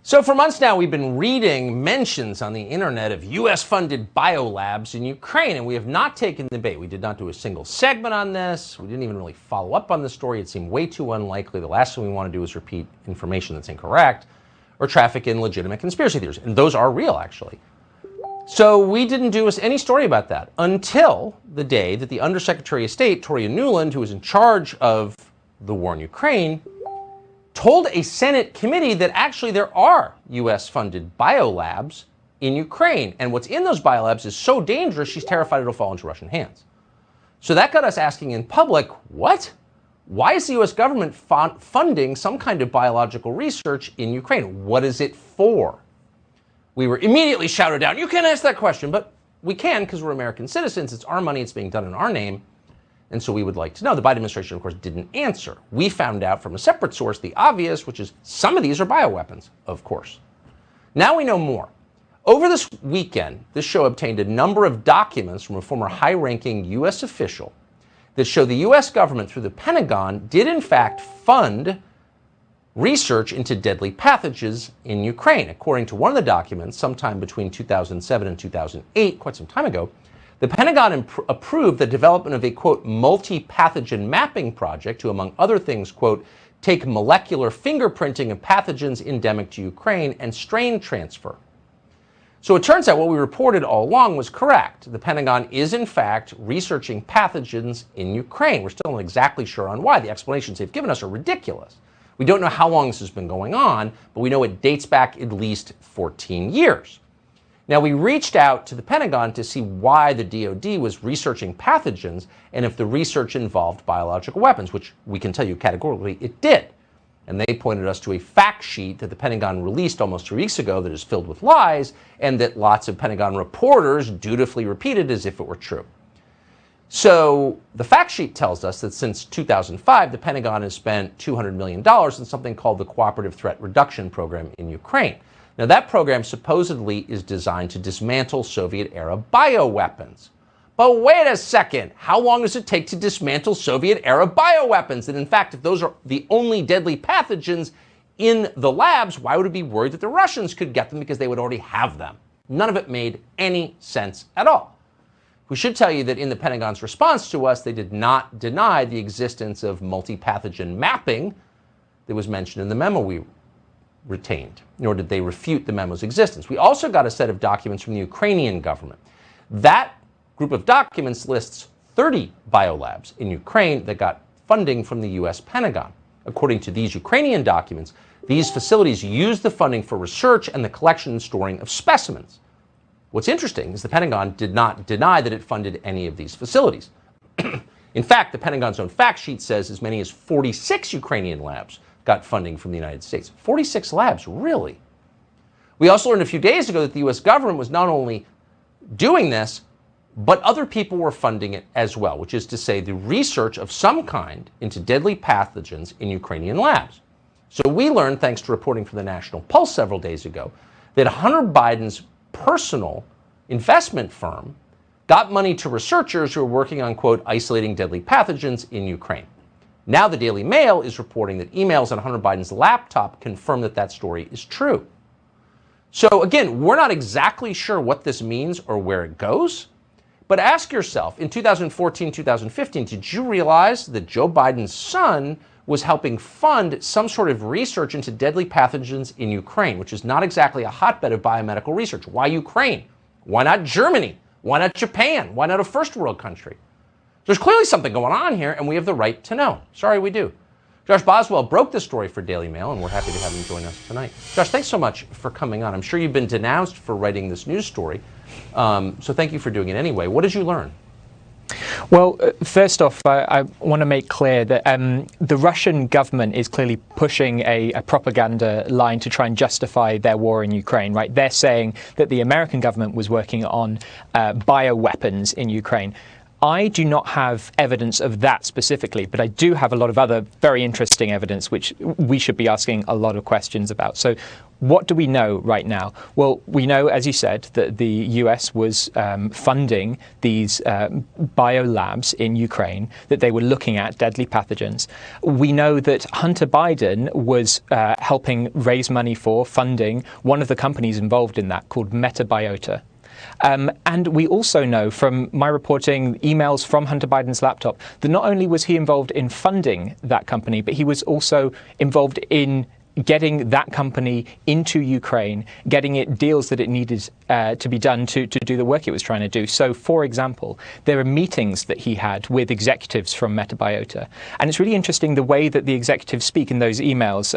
So for months now, we've been reading mentions on the internet of U.S.-funded biolabs in Ukraine, and we have not taken the bait. We did not do a single segment on this. We didn't even really follow up on the story. It seemed way too unlikely. The last thing we want to do is repeat information that's incorrect or traffic in legitimate conspiracy theories, and those are real, actually. So we didn't do any story about that until the day that the Undersecretary of State, Toria Nuland, who was in charge of the war in Ukraine, told a Senate committee that actually there are U.S.-funded biolabs in Ukraine. And what's in those biolabs is so dangerous, she's terrified it'll fall into Russian hands. So that got us asking in public, what? Why is the U.S. government funding some kind of biological research in Ukraine? What is it for? We were immediately shouted down, you can't ask that question, but we can because we're American citizens. It's our money. It's being done in our name. And so we would like to know. The Biden administration, of course, didn't answer. We found out from a separate source, the obvious, which is some of these are bioweapons, of course. Now we know more. Over this weekend, this show obtained a number of documents from a former high-ranking U.S. official that show the U.S. government, through the Pentagon, did in fact fund research into deadly pathogens in Ukraine. According to one of the documents, sometime between 2007 and 2008, quite some time ago, the Pentagon approved the development of a, quote, multi-pathogen mapping project to, among other things, quote, take molecular fingerprinting of pathogens endemic to Ukraine and strain transfer. So it turns out what we reported all along was correct. The Pentagon is, in fact, researching pathogens in Ukraine. We're still not exactly sure on why. The explanations they've given us are ridiculous. We don't know how long this has been going on, but we know it dates back at least 14 years. Now, we reached out to the Pentagon to see why the DoD was researching pathogens and if the research involved biological weapons, which we can tell you categorically it did. And they pointed us to a fact sheet that the Pentagon released almost 2 weeks ago that is filled with lies and that lots of Pentagon reporters dutifully repeated as if it were true. So the fact sheet tells us that since 2005, the Pentagon has spent $200 million in something called the Cooperative Threat Reduction Program in Ukraine. Now, that program supposedly is designed to dismantle Soviet-era bioweapons. But wait a second, how long does it take to dismantle Soviet-era bioweapons? And in fact, if those are the only deadly pathogens in the labs, why would it be worried that the Russians could get them because they would already have them? None of it made any sense at all. We should tell you that in the Pentagon's response to us, they did not deny the existence of multi-pathogen mapping that was mentioned in the memo we retained, nor did they refute the memo's existence. We also got a set of documents from the Ukrainian government. That group of documents lists 30 biolabs in Ukraine that got funding from the U.S. Pentagon. According to these Ukrainian documents, these facilities used the funding for research and the collection and storing of specimens. What's interesting is the Pentagon did not deny that it funded any of these facilities. In fact, the Pentagon's own fact sheet says as many as 46 Ukrainian labs got funding from the United States. 46 labs, really? We also learned a few days ago that the U.S. government was not only doing this, but other people were funding it as well, which is to say the research of some kind into deadly pathogens in Ukrainian labs. So we learned, thanks to reporting from the National Pulse several days ago, that Hunter Biden's personal investment firm got money to researchers who are working on, quote, isolating deadly pathogens in Ukraine. Now the Daily Mail is reporting that emails on Hunter Biden's laptop confirm that that story is true. So again, we're not exactly sure what this means or where it goes, but ask yourself, in 2014, 2015, did you realize that Joe Biden's son was helping fund some sort of research into deadly pathogens in Ukraine, which is not exactly a hotbed of biomedical research? Why Ukraine? Why not Germany? Why not Japan? Why not a first world country? There's clearly something going on here, and we have the right to know. Sorry, we do. Josh Boswell broke the story for Daily Mail, and we're happy to have him join us tonight. Josh, thanks so much for coming on. I'm sure you've been denounced for writing this news story, so thank you for doing it anyway. What did you learn? Well, first off, I want to make clear that the Russian government is clearly pushing a propaganda line to try and justify their war in Ukraine, right? They're saying that the American government was working on bioweapons in Ukraine. I do not have evidence of that specifically, but I do have a lot of other very interesting evidence which we should be asking a lot of questions about. So what do we know right now? Well, we know, as you said, that the US was funding these biolabs in Ukraine, that they were looking at deadly pathogens. We know that Hunter Biden was helping raise money for funding one of the companies involved in that, called Metabiota. And we also know from my reporting, emails from Hunter Biden's laptop, that not only was he involved in funding that company, but he was also involved in getting that company into Ukraine, getting it deals that it needed to be done to do the work it was trying to do. So, for example, there are meetings that he had with executives from Metabiota. And it's really interesting the way that the executives speak in those emails.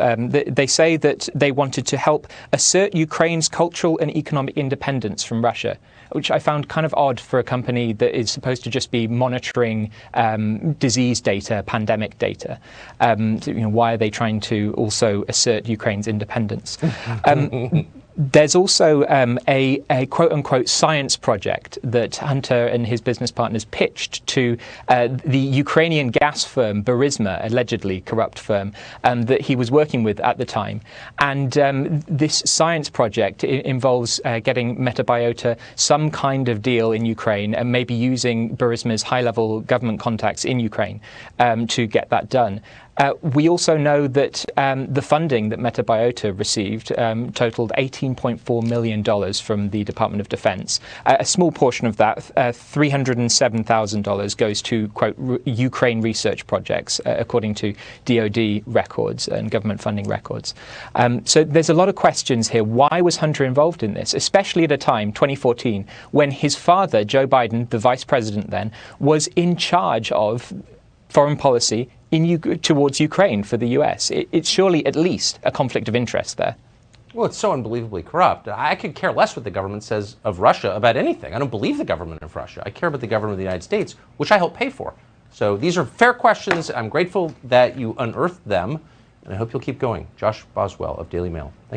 They say that they wanted to help assert Ukraine's cultural and economic independence from Russia, which I found kind of odd for a company that is supposed to just be monitoring disease data, pandemic data. Why are they trying to also assert Ukraine's independence? There's also a quote-unquote science project that Hunter and his business partners pitched to the Ukrainian gas firm Burisma, allegedly corrupt firm, that he was working with at the time. And this science project involves getting Metabiota some kind of deal in Ukraine and maybe using Burisma's high-level government contacts in Ukraine to get that done. We also know that the funding that Metabiota received totaled $18.4 million from the Department of Defense. A small portion of that, $307,000, goes to, quote, Ukraine research projects, according to DoD records and government funding records. So there's a lot of questions here. Why was Hunter involved in this, especially at a time, 2014, when his father, Joe Biden, the vice president then, was in charge of foreign policy towards Ukraine for the US? It's surely at least a conflict of interest there. Well, it's so unbelievably corrupt. I could care less what the government says of Russia about anything. I don't believe the government of Russia. I care about the government of the United States, which I help pay for. So these are fair questions. I'm grateful that you unearthed them, and I hope you'll keep going. Josh Boswell of Daily Mail. Thank you.